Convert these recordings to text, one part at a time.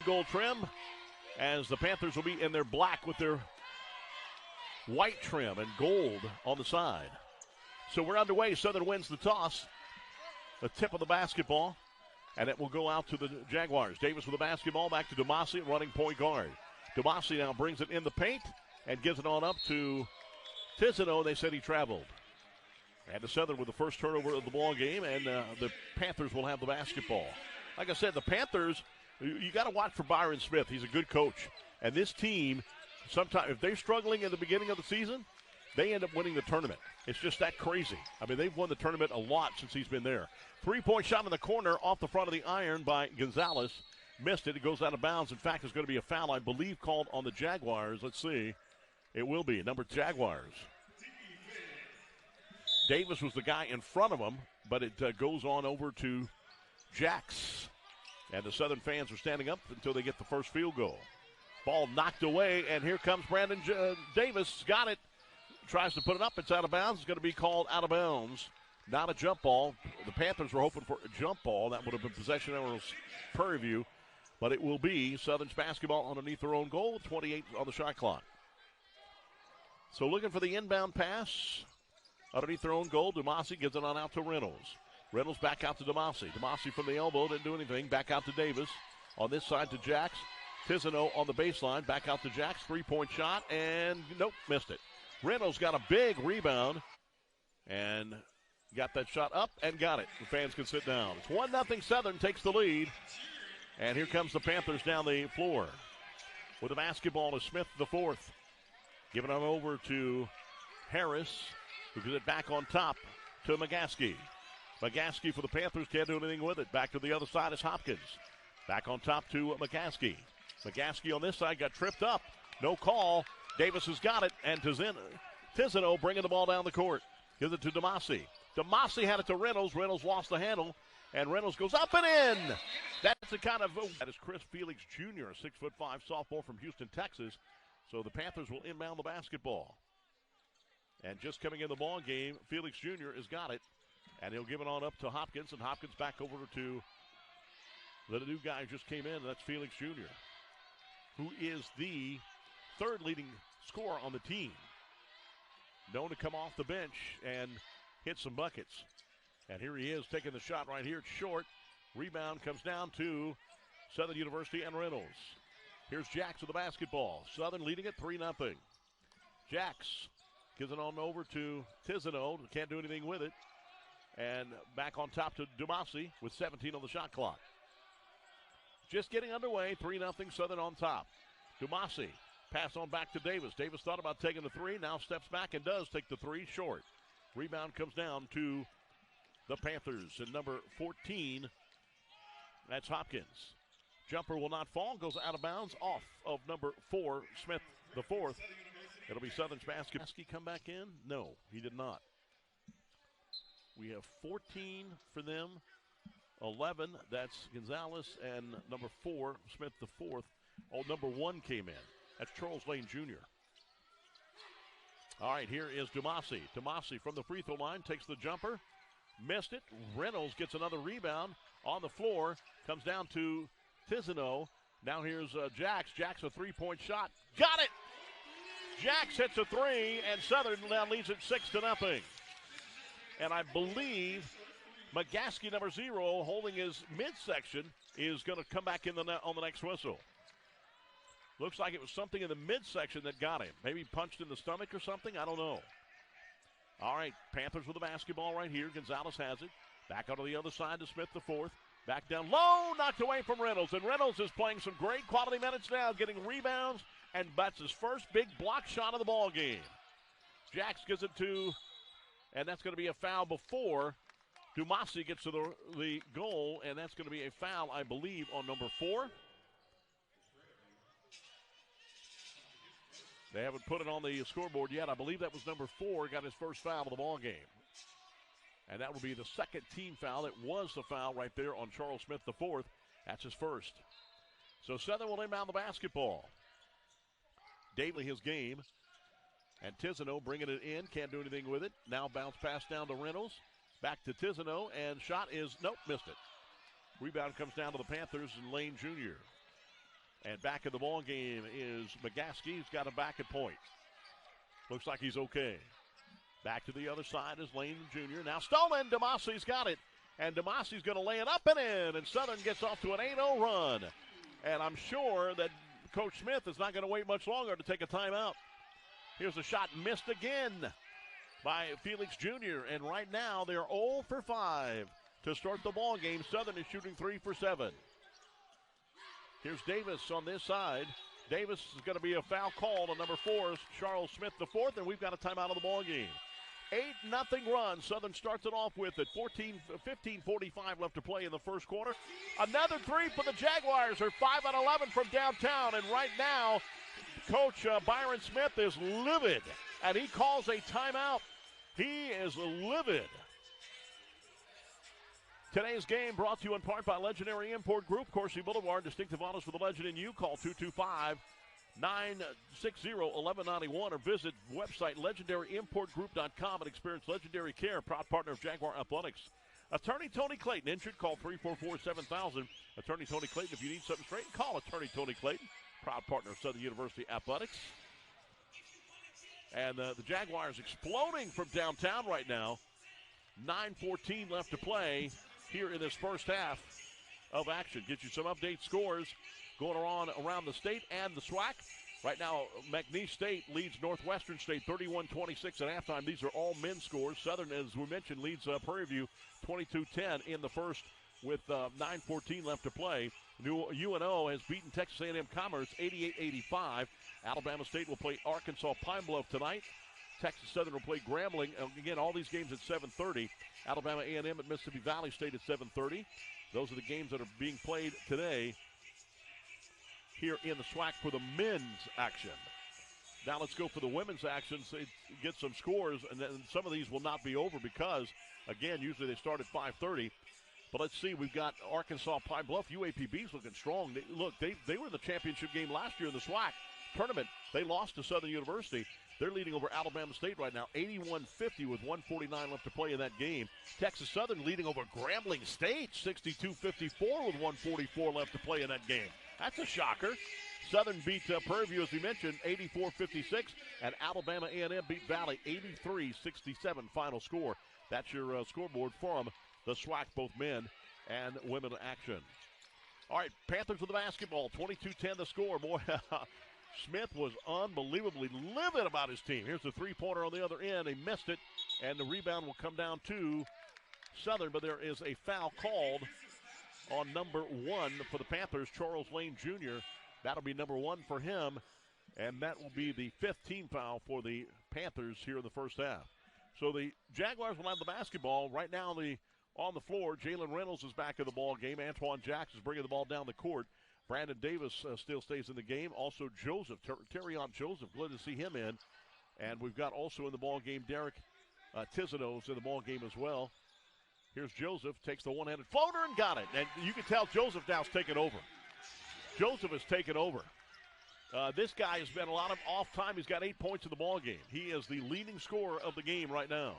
gold trim, as the Panthers will be in their black with their white trim and gold on the side. So we're underway. Southern wins the toss. The tip of the basketball, and it will go out to the Jaguars. Davis with the basketball, back to Demasi, running point guard. Demasi now brings it in the paint and gives it on up to Tizano. They said he traveled. And the Southern with the first turnover of the ball game, and the Panthers will have the basketball. Like I said, the Panthers, you got to watch for Byron Smith. He's a good coach. And this team, sometimes if they're struggling in the beginning of the season, they end up winning the tournament. It's just that crazy. I mean, they've won the tournament a lot since he's been there. Three-point shot in the corner off the front of the iron by Gonzalez. Missed it. It goes out of bounds. In fact, it's going to be a foul, I believe, called on the Jaguars. Let's see. It will be. Number Jaguars. Davis was the guy in front of him, but it goes on over to Jax. And the Southern fans are standing up until they get the first field goal. Ball knocked away, and here comes Brandon Davis. Got it. Tries to put it up. It's out of bounds. It's going to be called out of bounds. Not a jump ball. The Panthers were hoping for a jump ball. That would have been possession over Prarie View. But it will be Southern's basketball underneath their own goal. 28 on the shot clock. So looking for the inbound pass. Underneath their own goal, Demasi gives it on out to Reynolds. Reynolds back out to Demasi. Demasi from the elbow, didn't do anything. Back out to Davis. On this side to Jax. Tizano on the baseline. Back out to Jax. Three-point shot, and nope, missed it. Reynolds got a big rebound and got that shot up and got it. The fans can sit down. It's 1-0. Southern takes the lead. And here comes the Panthers down the floor. With the basketball to Smith, the fourth. Giving it over to Harris, who gives it back on top to McGaskey. McGaskey for the Panthers, can't do anything with it. Back to the other side is Hopkins. Back on top to McGaskey. McGaskey on this side got tripped up. No call. Davis has got it, and Tizano bringing the ball down the court. Gives it to Demasi. Demasi had it to Reynolds. Reynolds lost the handle, and Reynolds goes up and in. That's the kind of that is Chris Felix Jr., a 6'5" sophomore from Houston, Texas. So the Panthers will inbound the basketball. And just coming in the ball game, Felix Jr. has got it, and he'll give it on up to Hopkins, and Hopkins back over to the new guy who just came in, and that's Felix Jr., who is the third leading scorer on the team. Known to come off the bench and hit some buckets. And here he is taking the shot right here. It's short. Rebound comes down to Southern University and Reynolds. Here's Jax with the basketball. Southern leading it 3-0. Jax gives it on over to Tizano. Can't do anything with it. And back on top to Demasi with 17 on the shot clock. Just getting underway. 3-0 Southern on top. Demasi. Pass on back to Davis. Davis thought about taking the three. Now steps back and does take the three. Short. Rebound comes down to the Panthers. And number 14, that's Hopkins. Jumper will not fall. Goes out of bounds off of number 4, Smith, the fourth. It'll be Southern's basket. Did he come back in? No, he did not. We have 14 for them. 11, that's Gonzalez. And number 4, Smith, the fourth. Oh, number 1 came in. That's Charles Lane Jr. All right, here is Demasi. Demasi from the free throw line takes the jumper. Missed it. Reynolds gets another rebound on the floor. Comes down to Tizano. Now here's Jax. Jax a three-point shot. Got it! Jax hits a three, and Southern now leads it 6-0. And I believe McGaskey, number 0, holding his midsection, is going to come back in on the next whistle. Looks like it was something in the midsection that got him. Maybe punched in the stomach or something. I don't know. All right, Panthers with the basketball right here. Gonzalez has it. Back onto the other side to Smith, the fourth. Back down low, knocked away from Reynolds. And Reynolds is playing some great quality minutes now, getting rebounds, and that's his first big block shot of the ball game. Jax gives it to, and that's going to be a foul before Demasi gets to the goal, and that's going to be a foul, I believe, on number 4. They haven't put it on the scoreboard yet. I believe that was number 4, got his first foul of the ball game. And that will be the second team foul. It was the foul right there on Charles Smith, the fourth. That's his first. So Southern will inbound the basketball. Daly his game. And Tizano bringing it in. Can't do anything with it. Now bounce pass down to Reynolds. Back to Tizano. And shot is, nope, missed it. Rebound comes down to the Panthers and Lane Jr. And back in the ball game is McGaskey. He's got a back at point. Looks like he's okay. Back to the other side is Lane Jr. Now stolen. Demasi's got it. And Demasi's going to lay it up and in. And Southern gets off to an 8-0 run. And I'm sure that Coach Smith is not going to wait much longer to take a timeout. Here's a shot missed again by Felix Jr. And right now they're 0 for 5 to start the ball game. Southern is shooting 3 for 7. Here's Davis on this side. Davis is going to be a foul called on number 4, Charles Smith the fourth, and we've got a timeout of the ball game. 8-0 run. Southern starts it off with it. 15:45 left to play in the first quarter. Another three for the Jaguars. They're 5 out of 11 from downtown, and right now, Coach Byron Smith is livid, and he calls a timeout. He is livid. Today's game brought to you in part by Legendary Import Group, Coursey Boulevard, distinctive autos for the legend in you. Call 225-960-1191 or visit website legendaryimportgroup.com and experience legendary care, proud partner of Jaguar Athletics. Attorney Tony Clayton, injured, call 344-7000. Attorney Tony Clayton, if you need something straight, call Attorney Tony Clayton, proud partner of Southern University Athletics. And the Jaguars exploding from downtown right now. 9:14 left to play here in this first half of action. Get you some update scores going on around the state and the SWAC. Right now, McNeese State leads Northwestern State 31-26 at halftime. These are all men's scores. Southern, as we mentioned, leads Prarie View 22-10 in the first with 9:14 left to play. UNO has beaten Texas A&M Commerce 88-85. Alabama State will play Arkansas Pine Bluff tonight. Texas Southern will play Grambling. Again, all these games at 7:30. Alabama A&M at Mississippi Valley State at 7:30. Those are the games that are being played today here in the SWAC for the men's action. Now let's go for the women's action. So get some scores, and then some of these will not be over because, again, usually they start at 5:30. But let's see, we've got Arkansas Pine Bluff. UAPB's looking strong. They were in the championship game last year in the SWAC tournament. They lost to Southern University. They're leading over Alabama State right now, 81-50 with 1:49 left to play in that game. Texas Southern leading over Grambling State, 62-54 with 1:44 left to play in that game. That's a shocker. Southern beat Prarie View, as we mentioned, 84-56, and Alabama A&M beat Valley 83-67 final score. That's your scoreboard from the SWAC, both men and women action. All right, Panthers with the basketball, 22-10 the score. Boy, Smith was unbelievably livid about his team. Here's the three-pointer on the other end. He missed it, and the rebound will come down to Southern, but there is a foul called on number 1 for the Panthers, Charles Lane Jr. That'll be number 1 for him, and that will be the 5th team foul for the Panthers here in the first half. So the Jaguars will have the basketball. Right now on the floor, Jalen Reynolds is back in the ball game. Antoine Jackson is bringing the ball down the court. Brandon Davis still stays in the game. Also Joseph, Terrion Joseph, glad to see him in. And we've got also in the ball game Derek Tizano's in the ball game as well. Here's Joseph, takes the one-handed floater and got it. And you can tell Joseph now's taken over. Joseph has taken over. This guy has been a lot of off time. He's got 8 points in the ball game. He is the leading scorer of the game right now.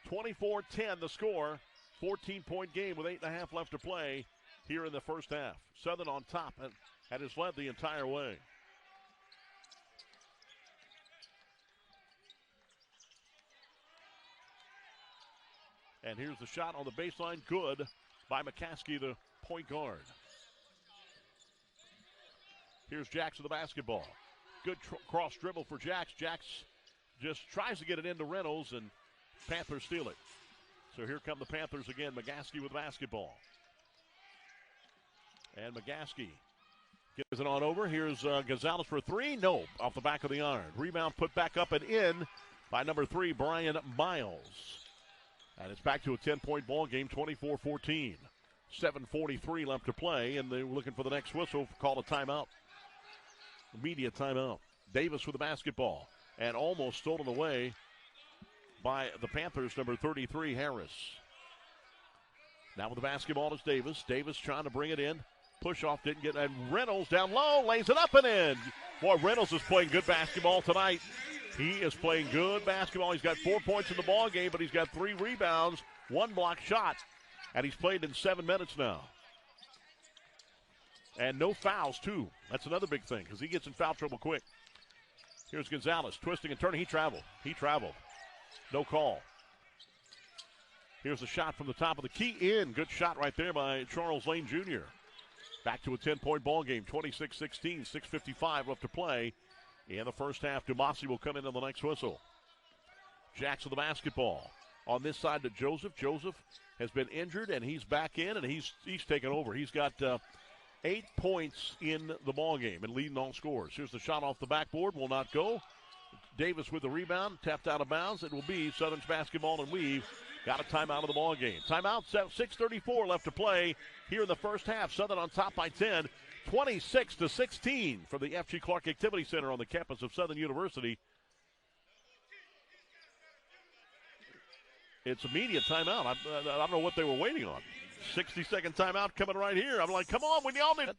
24-10 the score. 14-point game with 8.5 left to play here in the first half. Southern on top and has led the entire way. And here's the shot on the baseline. Good by McCaskey, the point guard. Here's Jax with the basketball. Good cross dribble for Jax. Jax just tries to get it into Reynolds, and Panthers steal it. So here come the Panthers again. McCaskey with the basketball. And McCaskey gives it on over. Here's Gonzalez for 3. No, off the back of the iron. Rebound put back up and in by number 3, Brian Miles. And it's back to a 10-point ball game, 24-14. 7:43 left to play, and they're looking for the next whistle. Call a timeout. Immediate timeout. Davis with the basketball, and almost stolen away by the Panthers, number 33, Harris. Now with the basketball is Davis. Davis trying to bring it in. Push off, didn't get, and Reynolds down low, lays it up and in. Boy, Reynolds is playing good basketball tonight. He is playing good basketball. He's got 4 points in the ball game, but he's got 3 rebounds, 1 block shot, and he's played in 7 minutes now. And no fouls, too. That's another big thing because he gets in foul trouble quick. Here's Gonzalez twisting and turning. He traveled. No call. Here's a shot from the top of the key in. Good shot right there by Charles Lane Jr. Back to a 10-point ball game. 26-16, 6:55 left to play in the first half. Dumasi will come in on the next whistle. Jacks with the basketball. On this side to Joseph. Joseph has been injured, and he's back in, and he's taken over. He's got 8 points in the ball game and leading all scores. Here's the shot off the backboard. Will not go. Davis with the rebound. Tapped out of bounds. It will be Southern's basketball, and we've got a timeout of the ball game. Timeout, 6:34 left to play here in the first half. Southern on top by 10, 26-16 from the F.G. Clark Activity Center on the campus of Southern University. It's immediate timeout. I don't know what they were waiting on. 60-second timeout coming right here. I'm like, come on, we all need it.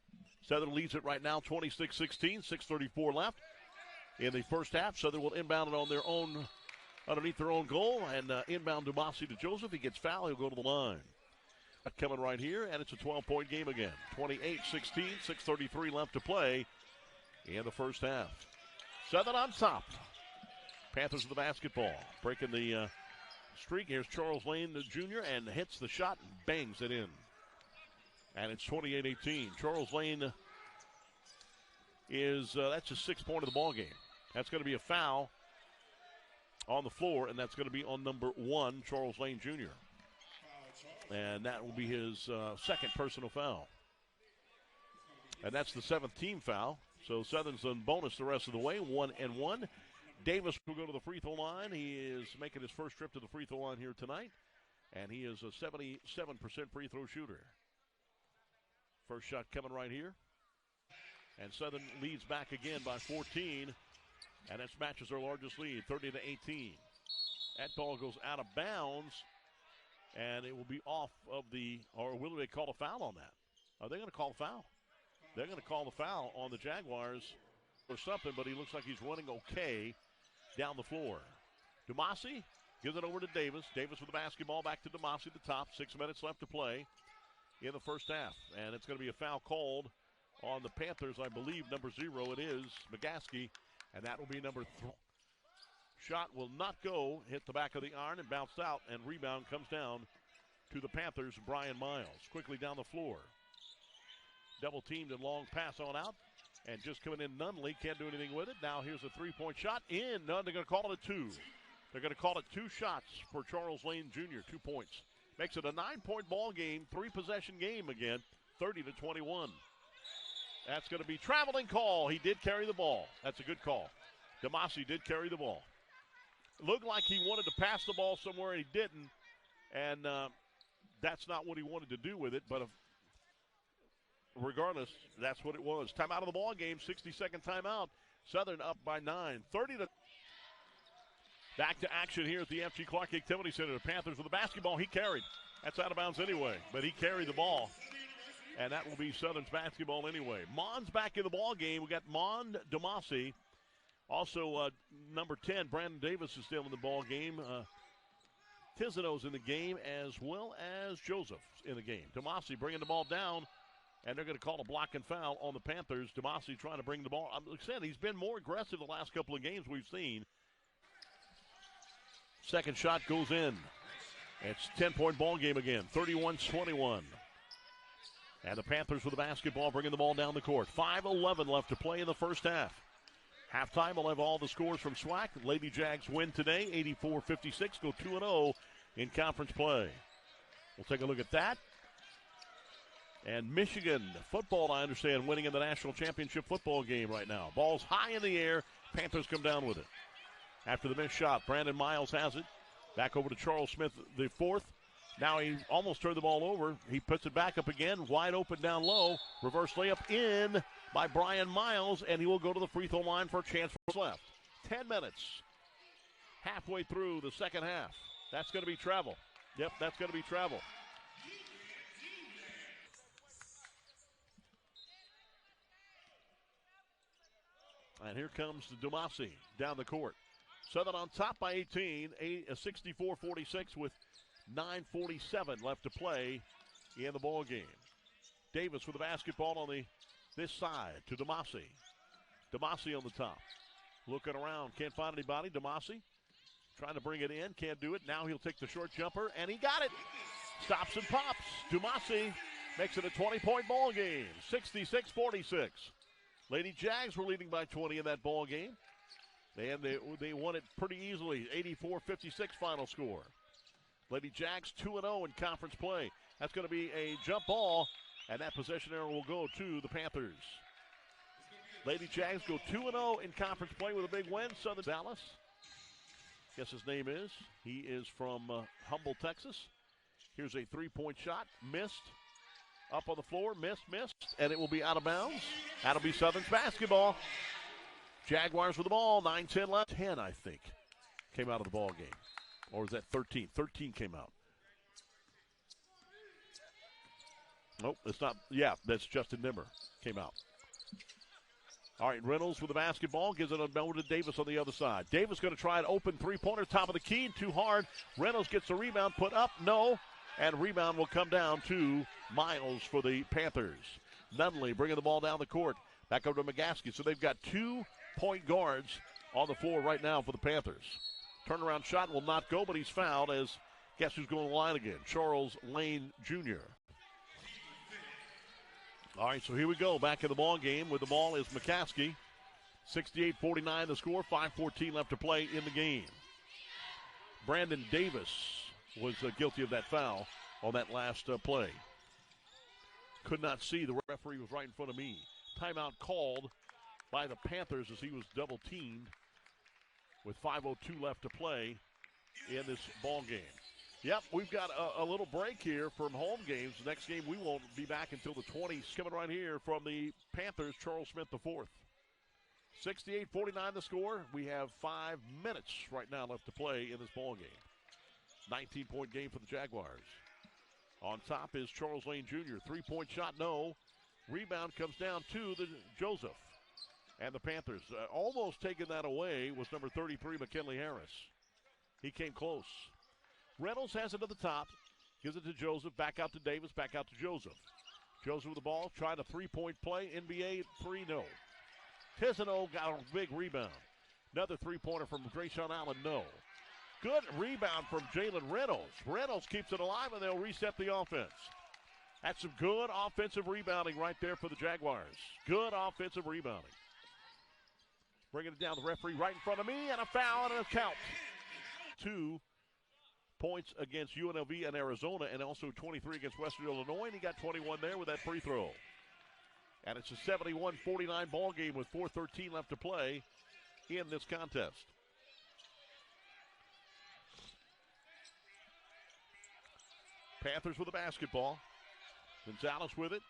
Southern leads it right now, 26-16, 6:34 left in the first half. Southern will inbound it on their own, underneath their own goal, and inbound Dumasi to Joseph. He gets fouled. He'll go to the line. Coming right here, and it's a 12-point game again. 28-16, 6:33 left to play in the first half. Southern on top. Panthers with the basketball. Breaking the streak. Here's Charles Lane Jr. and hits the shot and bangs it in. And it's 28-18. Charles Lane is, that's his 6th point of the ball game. That's going to be a foul on the floor, and that's going to be on number 1, Charles Lane Jr. And that will be his 2nd personal foul. And that's the 7th team foul. So Southern's on bonus the rest of the way, 1-1. Davis will go to the free throw line. He is making his first trip to the free throw line here tonight. And he is a 77% free throw shooter. First shot coming right here. And Southern leads back again by 14. And that matches their largest lead, 30-18. That ball goes out of bounds. And it will be off of the, or will they call a foul on that? Are they going to call a foul? They're going to call the foul on the Jaguars or something, but he looks like he's running okay down the floor. Dumasi gives it over to Davis. Davis with the basketball back to Dumasi at the top. 6 minutes left to play in the first half. And it's going to be a foul called on the Panthers, I believe, number 0. It is McGaskey, and that will be number 3. Shot will not go, hit the back of the iron and bounced out, and rebound comes down to the Panthers, Brian Miles. Quickly down the floor. Double teamed and long pass on out, and just coming in Nunley, can't do anything with it. Now here's a 3-point shot in. None, they're going to call it a 2. They're going to call it 2 shots for Charles Lane Jr., 2 points. Makes it a 9-point ball game, 3-possession game again, 30-21. That's going to be traveling call. He did carry the ball. That's a good call. Dumasi did carry the ball. Looked like he wanted to pass the ball somewhere, and he didn't. And that's not what he wanted to do with it. But regardless, that's what it was. Time out of the ball game, 60-second timeout. Southern up by 9. 30 to. Back to action here at the F.G. Clark Activity Center. The Panthers with the basketball. He carried. That's out of bounds anyway, but he carried the ball. And that will be Southern's basketball anyway. Mon's back in the ball game. We got Mon Dumasi. Also, number 10, Brandon Davis is still in the ball game. Tisano's in the game, as well as Joseph in the game. Dumasi bringing the ball down, and they're going to call a block and foul on the Panthers. Dumasi trying to bring the ball. Like I said, he's been more aggressive the last couple of games we've seen. Second shot goes in. It's 10-point ball game again, 31-21. And the Panthers with the basketball, bringing the ball down the court. 5:11 left to play in the first half. Halftime, we'll have all the scores from SWAC. Lady Jags win today, 84-56, go 2-0 in conference play. We'll take a look at that. And Michigan football, I understand, winning in the national championship football game right now. Ball's high in the air. Panthers come down with it. After the missed shot, Brandon Miles has it. Back over to Charles Smith, the 4th. Now he almost turned the ball over. He puts it back up again, wide open down low. Reverse layup in by Brian Miles, and he will go to the free throw line for a chance for what's left. 10 minutes. Halfway through the second half. That's going to be travel. Yep, that's going to be travel. And here comes the Dumasi down the court. Southern on top by 18, 64-46 with 9:47 left to play in the ball game. Davis with the basketball on this side to Demasi. Demasi on the top. Looking around, can't find anybody. Demasi trying to bring it in, can't do it. Now he'll take the short jumper, and he got it. Stops and pops. Demasi makes it a 20-point ball game, 66-46. Lady Jags were leading by 20 in that ball game. And they won it pretty easily, 84-56 final score. Lady Jags 2-0 in conference play. That's going to be a jump ball, and that possession arrow will go to the Panthers. Lady Jags go 2-0 in conference play with a big win. Southern Dallas, guess his name is. He is from Humble, Texas. Here's a three-point shot, missed. Up on the floor, missed, and it will be out of bounds. That'll be Southern's basketball. Jaguars with the ball, 9-10 left. 10, I think, came out of the ball game. Or is that 13? 13 came out. Nope, it's not. Yeah, that's Justin Nimmer came out. All right, Reynolds with the basketball, gives it over to Davis on the other side. Davis going to try an open three-pointer, top of the key, too hard. Reynolds gets the rebound, put up, no. And rebound will come down to Miles for the Panthers. Nunley bringing the ball down the court. Back over to McGaskey. So they've got 2 point guards on the floor right now for the Panthers. Turnaround shot will not go, but he's fouled as guess who's going to the line again? Charles Lane Jr. All right, so here we go. Back in the ball game with the ball is McCaskey. 68-49 the score. 5:14 left to play in the game. Brandon Davis was guilty of that foul on that last play. Could not see. The referee was right in front of me. Timeout called by the Panthers as he was double teamed with 5:02 left to play in this ball game. Yep, we've got a little break here from home games. The next game we won't be back until the 20th. Coming right here from the Panthers, Charles Smith IV. 68-49 the score. We have 5 minutes right now left to play in this ball game. 19-point game for the Jaguars. On top is Charles Lane Jr. 3-point shot, no. Rebound comes down to the Joseph. And the Panthers almost taking that away was number 33, McKinley Harris. He came close. Reynolds has it to the top. Gives it to Joseph. Back out to Davis. Back out to Joseph. Joseph with the ball. Trying a 3-point play. NBA 3, no. Tisano got a big rebound. Another 3-pointer from Grayshawn Allen, no. Good rebound from Jalen Reynolds. Reynolds keeps it alive, and they'll reset the offense. That's some good offensive rebounding right there for the Jaguars. Good offensive rebounding. Bringing it down, the referee right in front of me, and a foul and a count. 2 points against UNLV and Arizona, and also 23 against Western Illinois, and he got 21 there with that free throw. And it's a 71-49 ball game with 4:13 left to play in this contest. Panthers with the basketball. Gonzalez with it.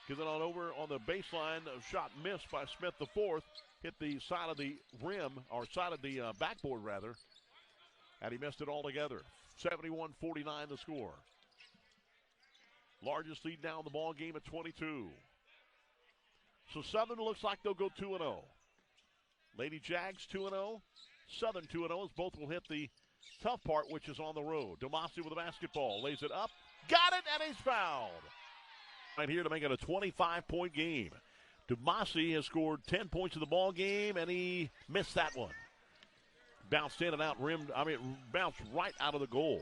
Gives it on over on the baseline. Shot missed by Smith IV. Hit the side of the rim, or side of the backboard rather. And he missed it altogether. 71-49 the score. Largest lead now in the ball game at 22. So Southern looks like they'll go 2-0. Lady Jags 2-0. Southern 2-0 as both will hit the tough part, which is on the road. Demasi with the basketball. Lays it up. Got it, and he's fouled. Right here to make it a 25-point game. Demasi has scored 10 points in the ball game, and he missed that one. Bounced in and out, bounced right out of the goal.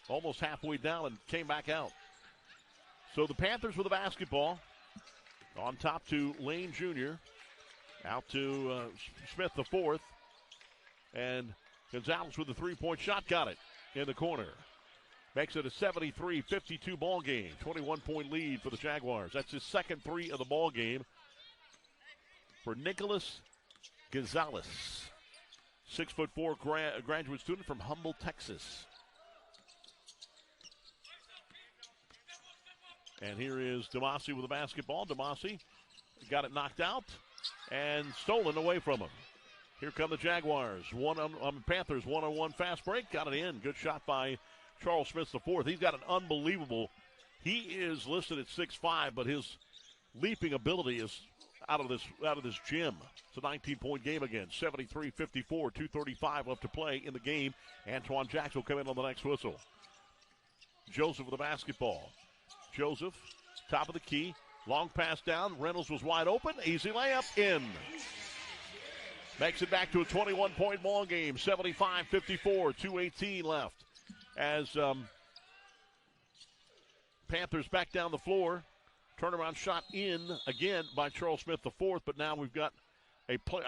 Almost halfway down and came back out. So the Panthers with the basketball. On top to Lane Jr. Out to Smith IV. And Gonzalez with the 3-point shot, got it in the corner. Makes it a 73-52 ball game. 21-point lead for the Jaguars. That's his second 3 of the ball game for Nicholas Gonzalez. 6'4" graduate student from Humble, Texas. And here is Demasi with the basketball. Demasi got it knocked out and stolen away from him. Here come the Jaguars. Panthers one-on-one fast break. Got it in. Good shot by Charles Smith IV. He's got an unbelievable. He is listed at 6'5", but his leaping ability is out of this gym. It's a 19-point game again. 73-54, 2:35 left to play in the game. Antoine Jackson will come in on the next whistle. Joseph with the basketball. Joseph, top of the key, Long pass down. Reynolds was wide open. Easy layup in. Makes it back to a 21-point ball game. 75-54. 2:18 left. As Panthers back down the floor. Turnaround shot in again by Charles Smith IV. But now we've got a play.